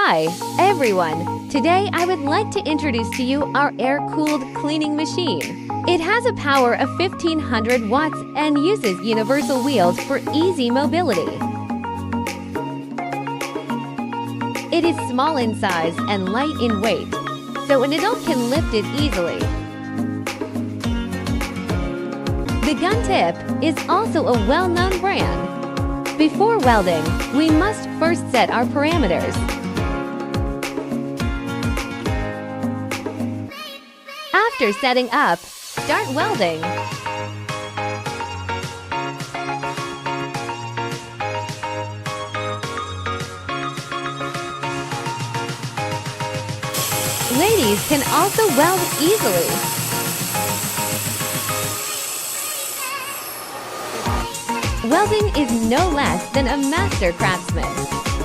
Hi, everyone! Today I would like to introduce to you our air-cooled cleaning machine. It has a power of 1500 watts and uses universal wheels for easy mobility. It is small in size and light in weight, so an adult can lift it easily. The gun tip is also a well-known brand. Before welding, we must first set our parameters. After setting up, start welding. Ladies can also weld easily. Welding is no less than a master craftsman.